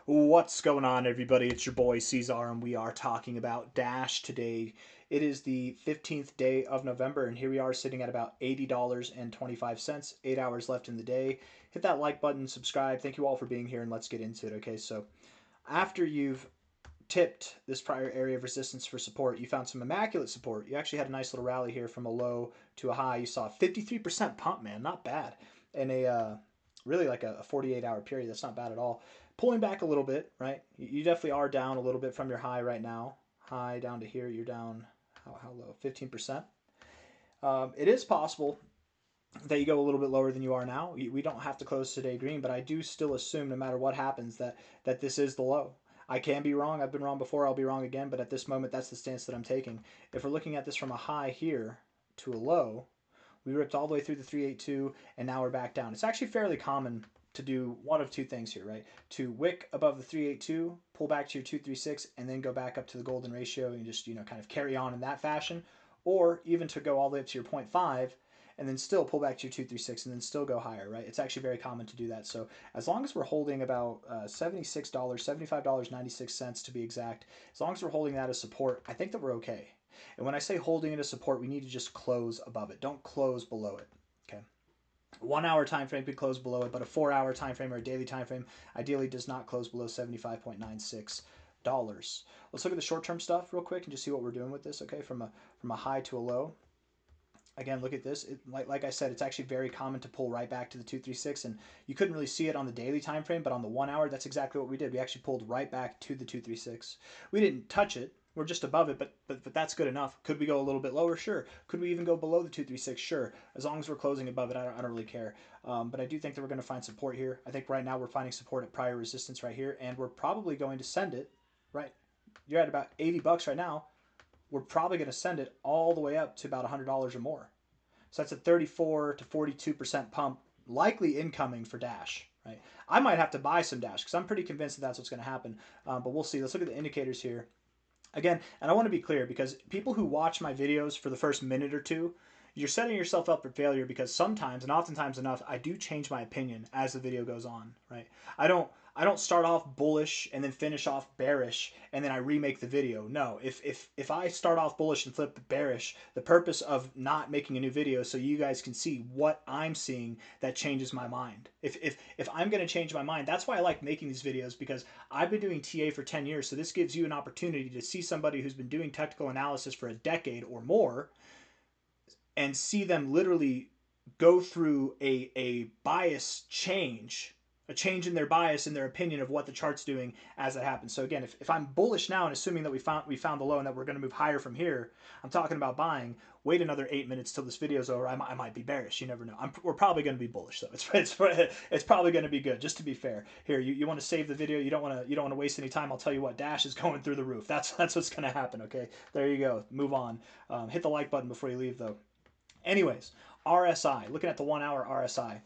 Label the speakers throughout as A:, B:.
A: What's going on, everybody? It's your boy C-Zar, and we are talking about Dash today. It is the 15th day of November, and here we are sitting at about $80.25. 8 hours left in the day. Hit that like button, subscribe. Thank you all for being here, and let's get into it. Okay, so after you've tipped this prior area of resistance for support, you found some immaculate support. You actually had a nice little rally here from a low to a high. You saw a 53% pump, man. Not bad. And really like a 48-hour period. That's not bad at all. Pulling back a little bit, right? You definitely are down a little bit from your high right now. High down to here, you're down, how low? 15%. It is possible that you go a little bit lower than you are now. We don't have to close today green, but I do still assume no matter what happens that this is the low. I can be wrong. I've been wrong before. I'll be wrong again. But at this moment, that's the stance that I'm taking. If we're looking at this from a high here to a low, we ripped all the way through the 382, and now we're back down. It's actually fairly common to do one of two things here, right? To wick above the 382, pull back to your 236, and then go back up to the golden ratio and just, kind of carry on in that fashion. Or even to go all the way up to your 0.5 and then still pull back to your 236 and then still go higher, right? It's actually very common to do that. So as long as we're holding about $76, $75.96 to be exact, as long as we're holding that as support, I think that we're okay. And when I say holding it as support, we need to just close above it. Don't close below it. Okay. 1 hour time frame could close below it, but a 4 hour time frame or a daily time frame ideally does not close below $75.96. Let's look at the short term stuff real quick and just see what we're doing with this. Okay, from a high to a low. Again, look at this. Like I said, it's actually very common to pull right back to the 236, and you couldn't really see it on the daily time frame, but on the 1 hour, that's exactly what we did. We actually pulled right back to the 236. We didn't touch it. We're just above it, but that's good enough. Could we go a little bit lower? Sure. Could we even go below the 236? Sure. As long as we're closing above it, I don't really care. But I do think that we're going to find support here. I think right now we're finding support at prior resistance right here, and we're probably going to send it, right? You're at about $80 right now. We're probably going to send it all the way up to about $100 or more. So that's a 34 to 42% pump, likely incoming for Dash. Right? I might have to buy some Dash because I'm pretty convinced that that's what's going to happen. But we'll see. Let's look at the indicators here. Again, and I want to be clear because people who watch my videos for the first minute or two, you're setting yourself up for failure because sometimes and oftentimes enough, I do change my opinion as the video goes on. Right? I don't start off bullish and then finish off bearish and then I remake the video. No, if I start off bullish and flip bearish, the purpose of not making a new video is so you guys can see what I'm seeing that changes my mind. If I'm going to change my mind, that's why I like making these videos because I've been doing TA for 10 years. So this gives you an opportunity to see somebody who's been doing technical analysis for a decade or more and see them literally go through a bias change, a change in their bias in their opinion of what the chart's doing as it happens. So again, if I'm bullish now and assuming that we found the low and that we're going to move higher from here, I'm talking about buying. Wait another 8 minutes till this video's over. I might be bearish. You never know. We're probably going to be bullish though. It's probably going to be good. Just to be fair, here you want to save the video. You don't want to waste any time. I'll tell you what. Dash is going through the roof. That's what's going to happen. Okay, there you go. Move on. Hit the like button before you leave though. Anyways, RSI. Looking at the 1 hour RSI.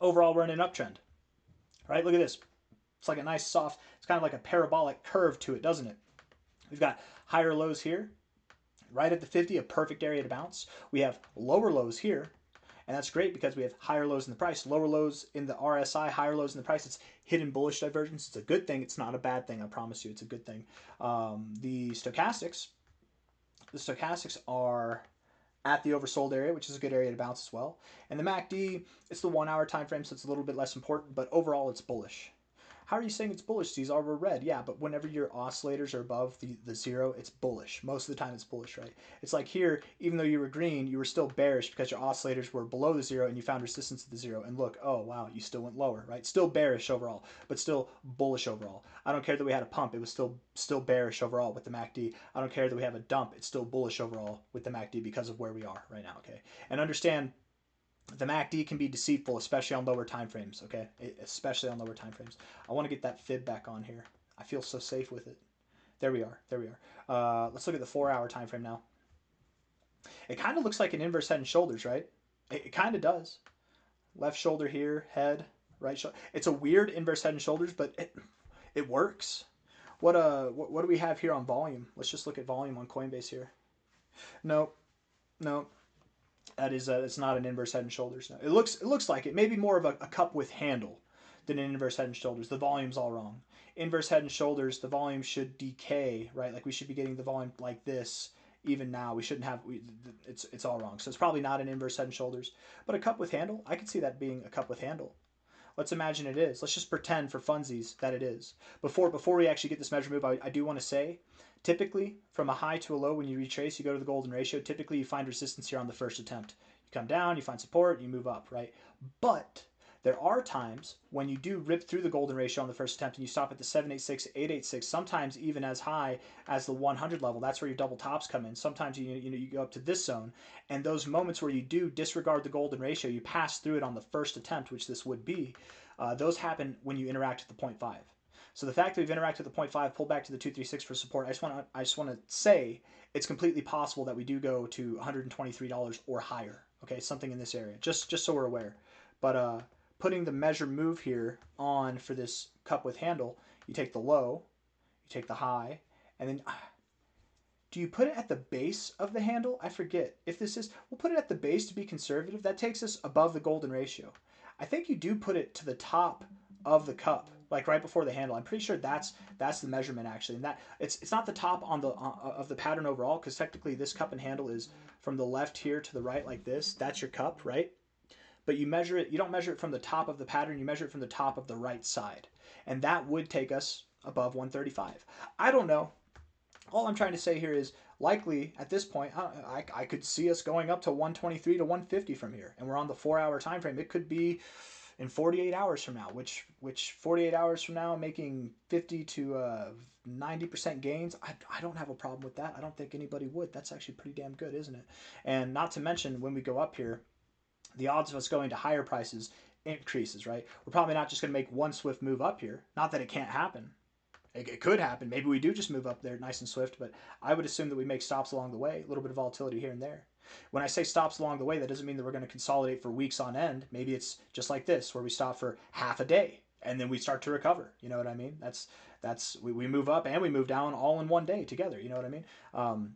A: Overall, we're in an uptrend. Right? Look at this. It's like a nice soft, it's kind of like a parabolic curve to it, doesn't it? We've got higher lows here, right at the 50, a perfect area to bounce. We have lower lows here, and that's great because we have higher lows in the price, lower lows in the RSI, higher lows in the price. It's hidden bullish divergence. It's a good thing. It's not a bad thing. I promise you, it's a good thing. The stochastics are at the oversold area, which is a good area to bounce as well. And the MACD, it's the 1 hour time frame, so it's a little bit less important, but overall it's bullish. How are you saying it's bullish? These are red. Yeah, but whenever your oscillators are above the zero, it's bullish. Most of the time it's bullish, right? It's like here, even though you were green, you were still bearish because your oscillators were below the zero and you found resistance at the zero. And look, oh wow, you still went lower, right? Still bearish overall, but still bullish overall. I don't care that we had a pump. It was still bearish overall with the MACD. I don't care that we have a dump. It's still bullish overall with the MACD because of where we are right now, okay? And understand, the MACD can be deceitful, especially on lower time frames, okay? Especially on lower time frames. I want to get that fib back on here. I feel so safe with it. There we are. There we are. Let's look at the 4 hour time frame now. It kind of looks like an inverse head and shoulders, right? It kind of does. Left shoulder here, head, right shoulder. It's a weird inverse head and shoulders, but it works. What do we have here on volume? Let's just look at volume on Coinbase here. No. That is, it's not an inverse head and shoulders. No. It looks like it. Maybe more of a cup with handle than an inverse head and shoulders. The volume's all wrong. inverse head and shoulders, the volume should decay, right? Like we should be getting the volume like this even now. We shouldn't have, it's all wrong. So it's probably not an inverse head and shoulders, but a cup with handle, I could see that being a cup with handle. Let's imagine it is. Let's just pretend for funsies that it is. Before we actually get this measure move, I do want to say, typically from a high to a low, when you retrace, you go to the golden ratio. Typically, you find resistance here on the first attempt. You come down, you find support, you move up, right? But there are times when you do rip through the golden ratio on the first attempt and you stop at the 786, 886, sometimes even as high as the 100 level. That's where your double tops come in. Sometimes you go up to this zone, and those moments where you do disregard the golden ratio, you pass through it on the first attempt, which this would be, those happen when you interact with the 0.5. So the fact that we've interacted with the 0.5, pulled back to the 236 for support, I just want to say it's completely possible that we do go to $123 or higher. Okay, something in this area, just so we're aware. But putting the measure move here on for this cup with handle, you take the low, you take the high, and then do you put it at the base of the handle? I forget. If this is, we'll put it at the base to be conservative. That takes us above the golden ratio. I think you do put it to the top of the cup, like right before the handle. I'm pretty sure that's the measurement actually, and that it's not the top on the of the pattern overall, because technically this cup and handle is from the left here to the right like this. That's your cup, right? But you measure it, you don't measure it from the top of the pattern, you measure it from the top of the right side. And that would take us above 135. I don't know. All I'm trying to say here is likely at this point, I could see us going up to 123 to 150 from here. And we're on the 4-hour time frame. It could be in 48 hours from now, which 48 hours from now, making 50 to 90% gains, I don't have a problem with that. I don't think anybody would. That's actually pretty damn good, isn't it? And not to mention, when we go up here, the odds of us going to higher prices increases, right? We're probably not just going to make one swift move up here. Not that it can't happen. It could happen. Maybe we do just move up there nice and swift, but I would assume that we make stops along the way, a little bit of volatility here and there. When I say stops along the way, that doesn't mean that we're going to consolidate for weeks on end. Maybe it's just like this, where we stop for half a day and then we start to recover. You know what I mean? We move up and we move down all in one day together. You know what I mean?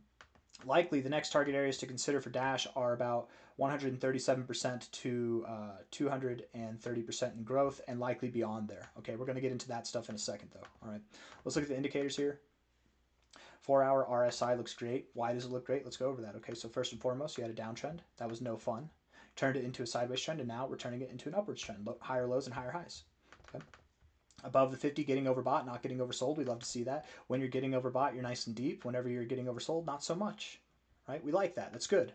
A: Likely the next target areas to consider for Dash are about 137% to 230% in growth, and likely beyond there. Okay, we're going to get into that stuff in a second though. All right, let's look at the indicators here. 4-hour RSI looks great. Why does it look great? Let's go over that. Okay, so first and foremost, you had a downtrend. That was no fun. Turned it into a sideways trend, and now we're turning it into an upwards trend. Higher lows and higher highs. Okay. Above the 50, getting overbought, not getting oversold. We'd love to see that. When you're getting overbought, you're nice and deep. Whenever you're getting oversold, not so much. Right? We like that. That's good.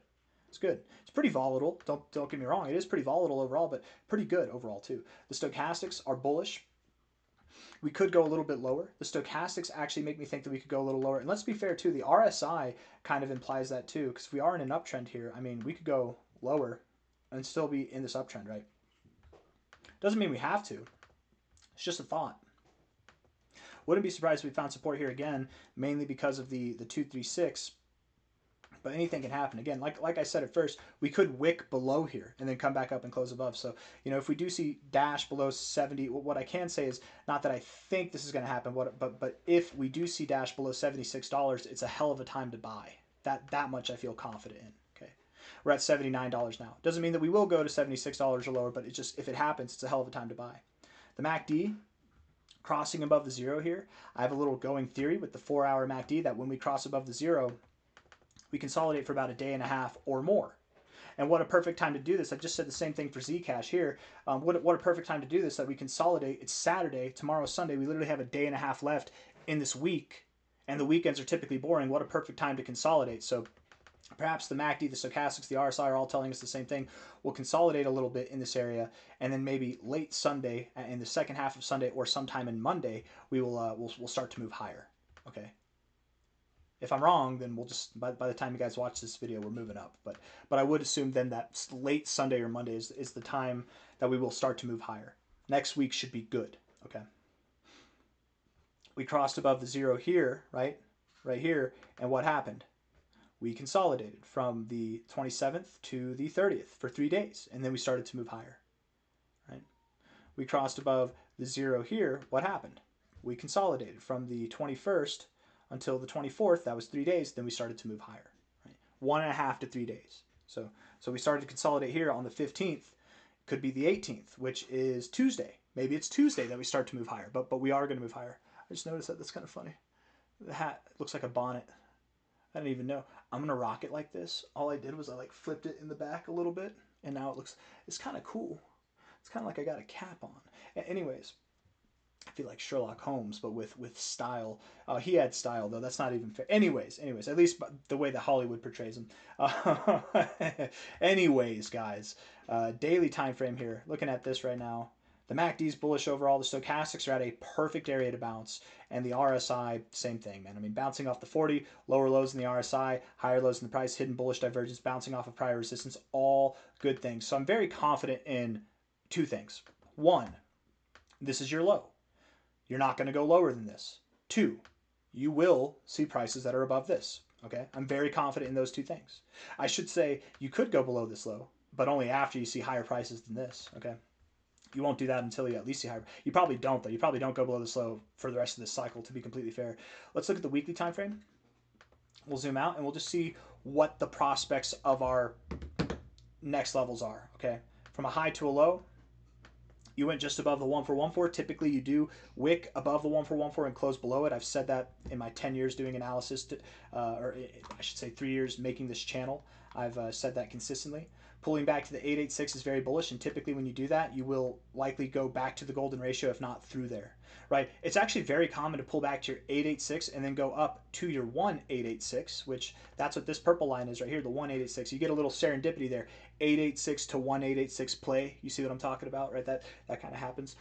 A: It's good. It's pretty volatile. Don't get me wrong. It is pretty volatile overall, but pretty good overall too. The stochastics are bullish. We could go a little bit lower. The stochastics actually make me think that we could go a little lower. And let's be fair too. The RSI kind of implies that too, because if we are in an uptrend here, I mean, we could go lower and still be in this uptrend, right? Doesn't mean we have to. It's just a thought. Wouldn't be surprised if we found support here again, mainly because of the 236. But anything can happen. Again, like I said at first, we could wick below here and then come back up and close above. So, you know, if we do see Dash below 70, what I can say is not that I think this is going to happen, but if we do see Dash below $76, it's a hell of a time to buy. That much I feel confident in. Okay, we're at $79 now. Doesn't mean that we will go to $76 or lower, but it just, if it happens, it's a hell of a time to buy. The MACD crossing above the zero here. I have a little going theory with the 4-hour MACD that when we cross above the zero, we consolidate for about a day and a half or more. And what a perfect time to do this. I just said the same thing for Zcash here. What a perfect time to do this, that we consolidate. It's Saturday. Tomorrow's Sunday. We literally have a day and a half left in this week. And the weekends are typically boring. What a perfect time to consolidate. So perhaps the MACD, the stochastics, the RSI are all telling us the same thing. We'll consolidate a little bit in this area. And then maybe late Sunday, in the second half of Sunday or sometime in Monday, we'll start to move higher. Okay. If I'm wrong, then we'll just, by the time you guys watch this video, we're moving up. But I would assume then that late Sunday or Monday is the time that we will start to move higher. Next week should be good, okay? We crossed above the zero here, right here, and what happened? We consolidated from the 27th to the 30th for 3 days, and then we started to move higher, right? We crossed above the zero here, what happened? We consolidated from the 21st until the 24th, that was 3 days, then we started to move higher. Right? 1.5 to 3 days. So we started to consolidate here on the 15th. Could be the 18th, which is Tuesday. Maybe it's Tuesday that we start to move higher, but we are going to move higher. I just noticed that. That's kind of funny. The hat looks like a bonnet. I don't even know. I'm gonna rock it like this. All I did was I like flipped it in the back a little bit, and now it's kind of cool. It's kind of like I got a cap on. Anyways, I feel like Sherlock Holmes, but with style. He had style though. That's not even fair. Anyways, at least the way that Hollywood portrays him. Anyways, guys, daily time frame here. Looking at this right now. The MACD is bullish overall. The stochastics are at a perfect area to bounce. And the RSI, same thing, man. I mean, bouncing off the 40, lower lows in the RSI, higher lows in the price, hidden bullish divergence, bouncing off of prior resistance, all good things. So I'm very confident in two things. One, this is your low. You're not going to go lower than this. Two, you will see prices that are above this. Okay, I'm very confident in those two things. I should say you could go below this low, but only after you see higher prices than this. Okay. You won't do that until you at least see higher. You probably don't, though. You probably don't go below this low for the rest of this cycle, to be completely fair. Let's look at the weekly time frame. We'll zoom out, and we'll just see what the prospects of our next levels are, okay? From a high to a low, you went just above the 1-4-1-4. Typically, you do wick above the 1-4-1-4 and close below it. I've said that in my 10 years doing analysis, or I should say 3 years making this channel. I've said that consistently. Pulling back to the 886 is very bullish, and typically when you do that, you will likely go back to the golden ratio, if not through there, right? It's actually very common to pull back to your 886 and then go up to your 1886, which that's what this purple line is right here, the 1886. You get a little serendipity there, 886 to 1886 play. You see what I'm talking about, right? That kind of happens.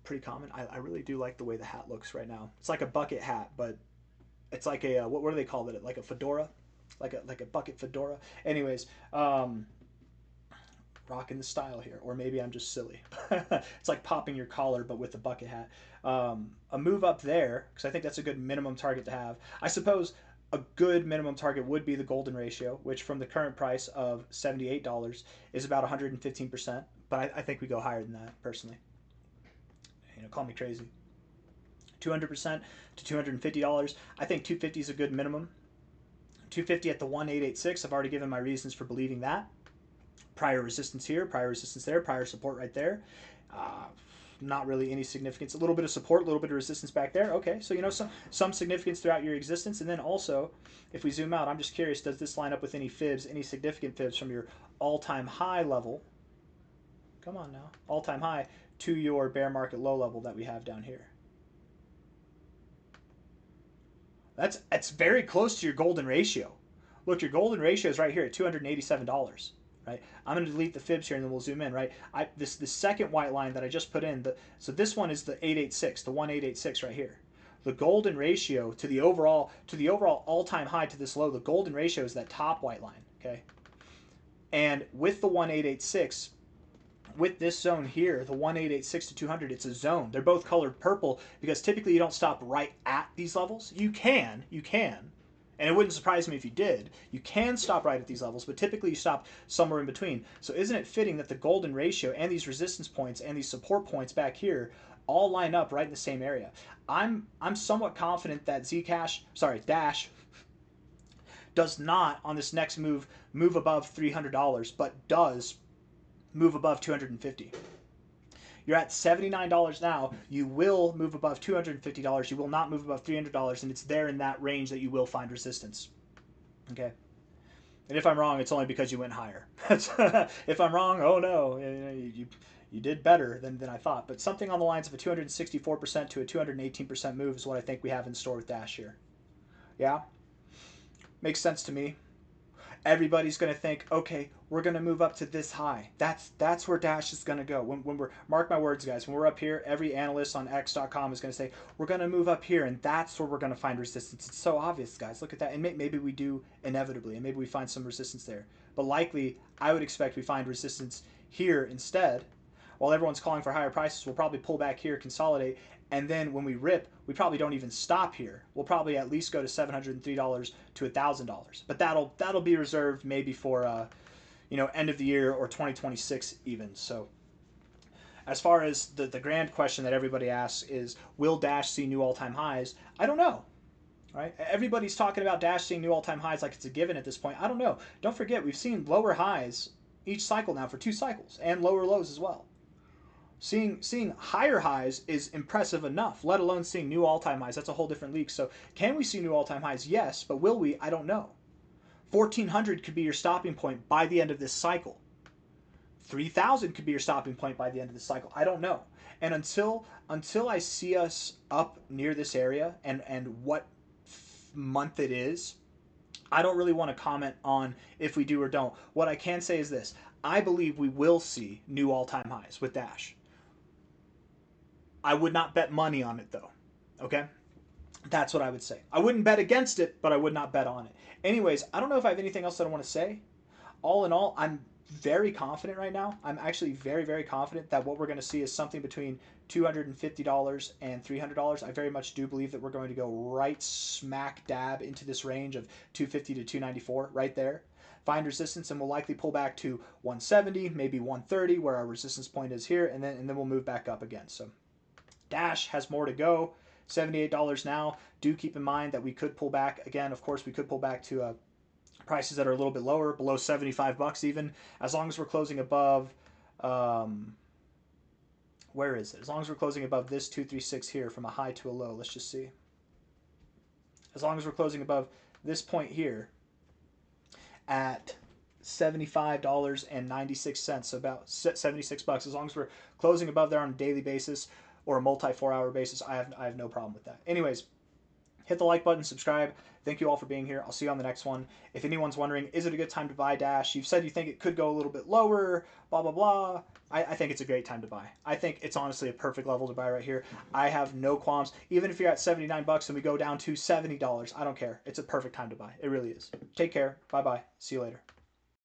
A: Pretty common. I really do like the way the hat looks right now. It's like a bucket hat, but it's like a what do they call it? Like a fedora. Like a bucket fedora. Anyways, rocking the style here, or maybe I'm just silly. It's like popping your collar, but with a bucket hat. A move up there, because I think that's a good minimum target to have. I suppose a good minimum target would be the golden ratio, which from the current price of $78 is about 115%. But I think we go higher than that personally. Call me crazy. 200% to $250. I think 250 is a good minimum. 250 at the 1886. I've already given my reasons for believing that. Prior resistance here, prior resistance there, prior support right there. Not really any significance. A little bit of support, a little bit of resistance back there. Okay, so some significance throughout your existence. And then also, if we zoom out, I'm just curious, does this line up with any fibs, any significant fibs from your all-time high level? Come on now. All-time high to your bear market low level that we have down here. It's very close to your golden ratio. Look, your golden ratio is right here at $287, right? I'm going to delete the fibs here and then we'll zoom in, right? The second white line that I just put in, so this one is the 886, the 1886 right here. The golden ratio to the overall all-time high to this low, the golden ratio is that top white line, okay? And with the 1886, with this zone here, the 1886 to 200, it's a zone. They're both colored purple because typically you don't stop right at these levels. You can, and it wouldn't surprise me if you did. You can stop right at these levels, but typically you stop somewhere in between. So isn't it fitting that the golden ratio and these resistance points and these support points back here all line up right in the same area? I'm somewhat confident that Dash does not on this next move above $300, but does move above $250. You're at $79 now. You will move above $250. You will not move above $300, and it's there in that range that you will find resistance. Okay. And if I'm wrong, it's only because you went higher. If I'm wrong, oh no, you did better than I thought. But something on the lines of a 264% to a 218% move is what I think we have in store with Dash here. Yeah, makes sense to me. Everybody's going to think, okay, we're going to move up to this high. That's where Dash is going to go. When we're, mark my words, guys, when we're up here, every analyst on X.com is going to say, we're going to move up here, and that's where we're going to find resistance. It's so obvious, guys. Look at that. And maybe we do inevitably, and maybe we find some resistance there. But likely, I would expect we find resistance here instead. While everyone's calling for higher prices, we'll probably pull back here, consolidate, and then when we rip, we probably don't even stop here. We'll probably at least go to $703 to $1,000. But that'll be reserved maybe for end of the year or 2026 even. So as far as the grand question that everybody asks is, will Dash see new all-time highs? I don't know. Right? Everybody's talking about Dash seeing new all-time highs like it's a given at this point. I don't know. Don't forget, we've seen lower highs each cycle now for 2 cycles and lower lows as well. Seeing higher highs is impressive enough, let alone seeing new all-time highs. That's a whole different league. So can we see new all-time highs? Yes, but will we? I don't know. 1,400 could be your stopping point by the end of this cycle. 3,000 could be your stopping point by the end of this cycle. I don't know. And until I see us up near this area and what month it is, I don't really want to comment on if we do or don't. What I can say is this. I believe we will see new all-time highs with Dash. I would not bet money on it though. Okay? That's what I would say. I wouldn't bet against it, but I would not bet on it. Anyways, I don't know if I have anything else that I want to say. All in all, I'm very confident right now. I'm actually very, very confident that what we're going to see is something between $250 and $300. I very much do believe that we're going to go right smack dab into this range of 250 to 294 right there. Find resistance and we'll likely pull back to 170, maybe 130, where our resistance point is here, and then we'll move back up again. So Dash has more to go. $78 now. Do keep in mind that we could pull back again. Of course, we could pull back to prices that are a little bit lower, below 75 bucks even, as long as we're closing above. Where is it? As long as we're closing above this 236 here from a high to a low. Let's just see. As long as we're closing above this point here at $75.96, so about 76 bucks. As long as we're closing above there on a daily basis or a multi 4-hour basis, I have no problem with that. Anyways, hit the like button, subscribe. Thank you all for being here. I'll see you on the next one. If anyone's wondering, is it a good time to buy Dash? You've said you think it could go a little bit lower, blah, blah, blah. I think it's a great time to buy. I think it's honestly a perfect level to buy right here. I have no qualms. Even if you're at 79 bucks and we go down to $70, I don't care. It's a perfect time to buy. It really is. Take care. Bye-bye. See you later.